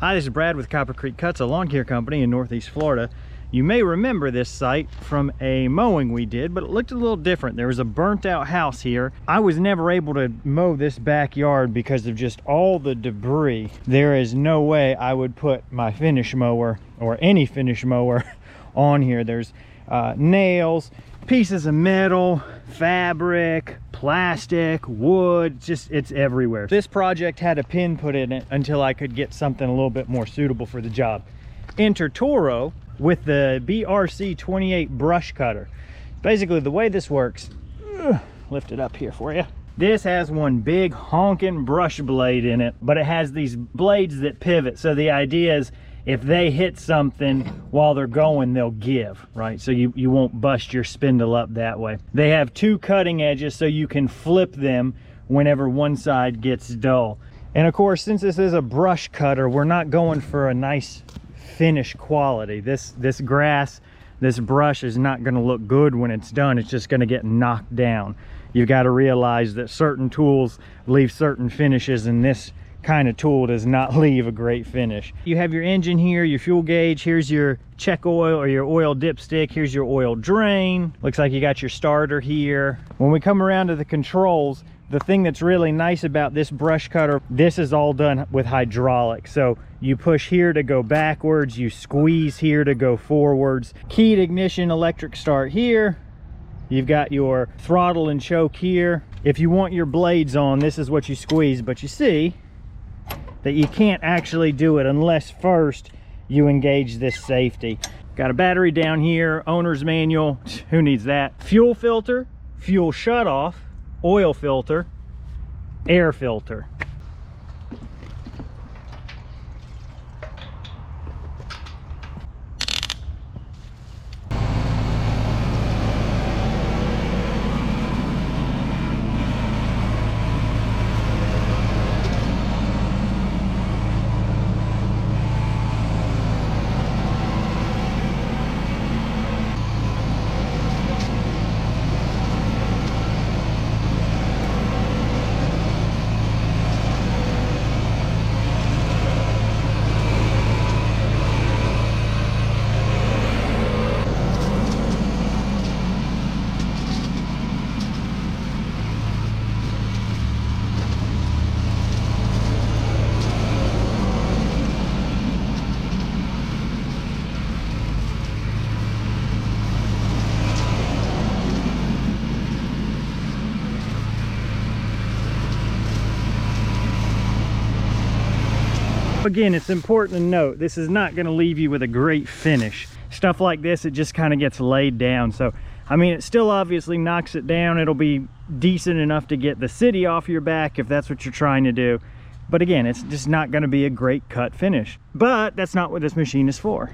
Hi, this is Brad with Copper Creek Cuts, a lawn care company in Northeast Florida. You may remember this site from a mowing we did, but it looked a little different. There was a burnt out house here. I was never able to mow this backyard because of just all the debris. There is no way I would put my finish mower or any finish mower on here. There's nails, pieces of metal, fabric, plastic, wood, it's everywhere. This project had a pin put in it until I could get something a little bit more suitable for the job. Enter Toro with the BRC-28 brush cutter. Basically, the way this works, lift it up here for you. This has one big honking brush blade in it, but it has these blades that pivot. So the idea is if they hit something while they're going, they'll give, right? So you won't bust your spindle up that way. They have two cutting edges so you can flip them whenever one side gets dull. And of course, since this is a brush cutter, we're not going for a nice finish quality. This grass, this brush is not going to look good when it's done. It's just going to get knocked down. You've got to realize that certain tools leave certain finishes, and this kind of tool does not leave a great finish. You have your engine here, your fuel gauge, here's your check oil or your oil dipstick, here's your oil drain. Looks like you got your starter here. When we come around to the controls, the thing that's really nice about this brush cutter, this is all done with hydraulics. So you push here to go backwards, you squeeze here to go forwards. Keyed ignition, electric start here. You've got your throttle and choke here. If you want your blades on, this is what you squeeze, but you see that you can't actually do it unless first you engage this safety. Got a battery down here, owner's manual, who needs that? Fuel filter, fuel shutoff, oil filter, air filter. Again, it's important to note, this is not going to leave you with a great finish. Stuff like this, it just kind of gets laid down. So, I mean, it still obviously knocks it down. It'll be decent enough to get the city off your back if that's what you're trying to do. But again, it's just not going to be a great cut finish. But that's not what this machine is for.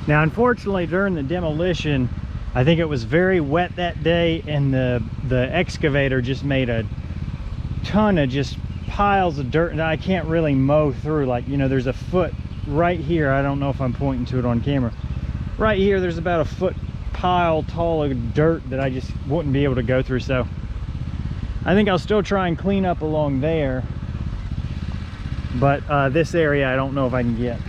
Now, unfortunately, during the demolition, I think it was very wet that day, and the excavator just made a ton of just piles of dirt that I can't really mow through. Like, you know, there's a foot right here. I don't know if I'm pointing to it on camera. Right here, there's about a foot pile tall of dirt that I just wouldn't be able to go through. So I think I'll still try and clean up along there, but this area I don't know if I can get.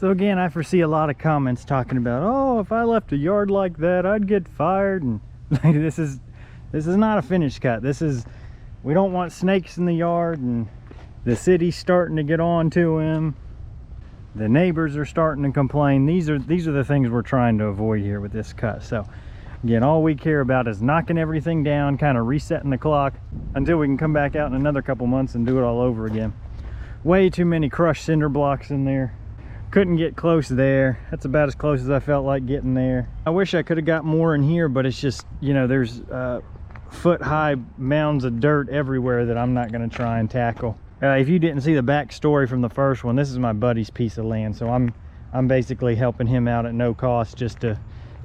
So again, I foresee a lot of comments talking about, oh, if I left a yard like that, I'd get fired. And this is not a finish cut. We don't want snakes in the yard, and the city's starting to get on to him. The neighbors are starting to complain. These are the things we're trying to avoid here with this cut. So again, all we care about is knocking everything down, kind of resetting the clock until we can come back out in another couple months and do it all over again. Way too many crushed cinder blocks in there. Couldn't get close there. That's about as close as I felt like getting there. I wish I could have got more in here, but it's just, you know, there's foot-high mounds of dirt everywhere that I'm not going to try and tackle. If you didn't see the backstory from the first one, this is my buddy's piece of land, so I'm basically helping him out at no cost just to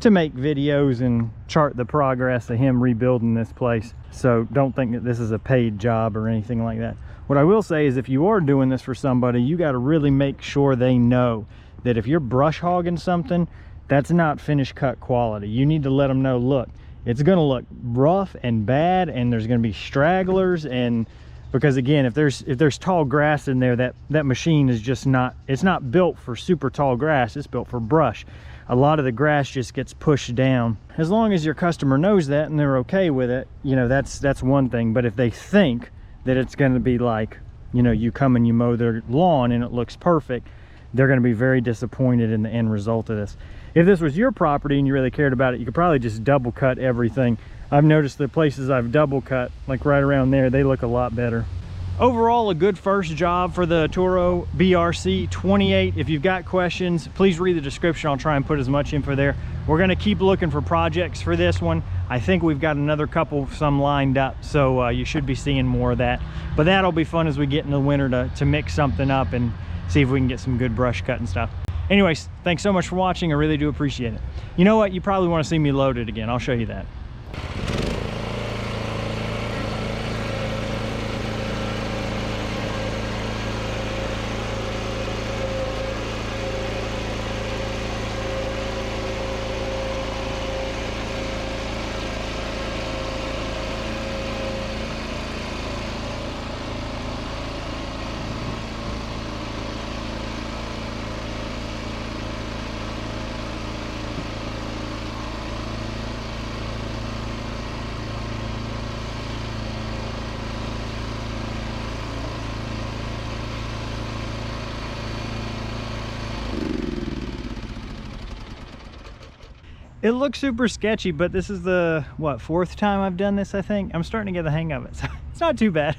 make videos and chart the progress of him rebuilding this place. So don't think that this is a paid job or anything like that. What I will say is, if you are doing this for somebody, you got to really make sure they know that if you're brush hogging something, that's not finished cut quality. You need to let them know, look, it's going to look rough and bad, and there's going to be stragglers. And because again, if there's tall grass in there, that machine is just not, it's not built for super tall grass. It's built for brush. A lot of the grass just gets pushed down. As long as your customer knows that and they're okay with it, you know, that's one thing. But if they think that it's going to be like, you know, you come and you mow their lawn and it looks perfect, they're going to be very disappointed in the end result of this. If this was your property and you really cared about it, you could probably just double cut everything. I've noticed the places I've double cut, like right around there, they look a lot better. Overall, a good first job for the Toro BRC-28. If you've got questions, please read the description. I'll try and put as much info there. We're going to keep looking for projects for this one. I think we've got another couple, some lined up, so you should be seeing more of that. But that'll be fun as we get into the winter to mix something up and see if we can get some good brush cut and stuff. Anyways, thanks so much for watching. I really do appreciate it. You know what? You probably want to see me load it again. I'll show you that. It looks super sketchy, but this is the, what, 4th time I've done this, I think. I'm starting to get the hang of it, so it's not too bad.